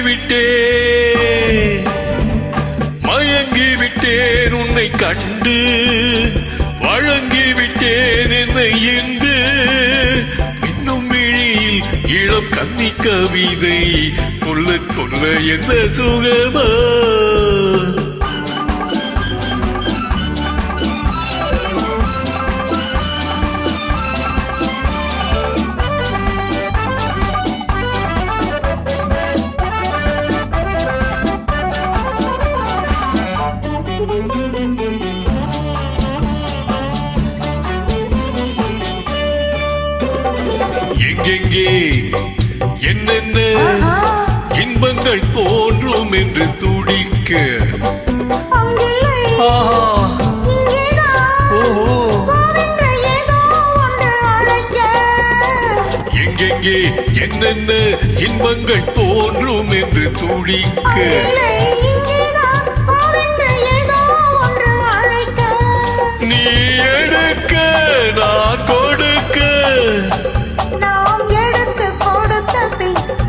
விட்டேன் மயங்கி விட்டேன் உன்னை கண்டு வழங்கி விட்டேன் என்னை இன்று இன்னும் விழியில் இளம் கன்னி கவிதை சொல்ல சொல்ல என்ன சுகமா எங்கெங்கே என்னென்ன இன்பங்கள் தோன்றும் என்று துடிக்க எங்கெங்கே என்னென்ன இன்பங்கள் தோன்றும் என்று துடிக்க நீ எடுக்க நான் கொடுக்க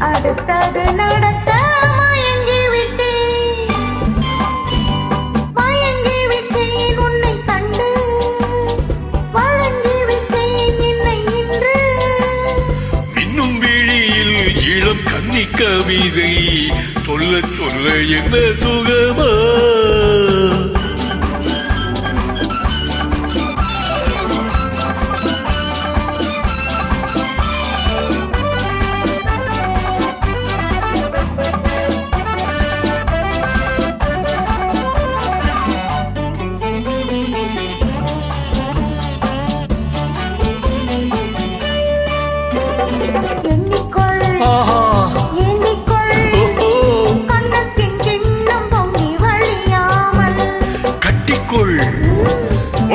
அடுத்தது நடக்க மயங்கி விட்டேன் உன்னை கண்டு வழங்கி விட்டேன் என்னை இன்று இன்னும் விழியில் இளம் கன்னி கவிதை சொல்ல சொல்ல என்ன சுகமா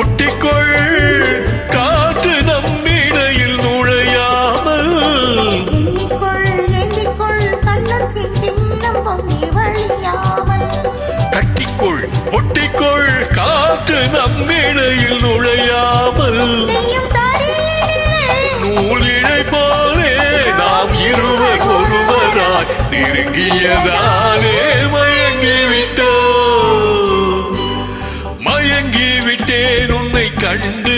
ஒட்டிக்கொள் காற்று நம்மிடையில் நுழையாமல் கட்டிக்கொள் ஒட்டிக்கொள் காற்று நம்மிடையில் நுழையாமல் நூலிழை போலே நாம் இருவர் ஒருவராய் நெருங்கியதாலே மயங்கி விட்டேன் உன்னை கண்டு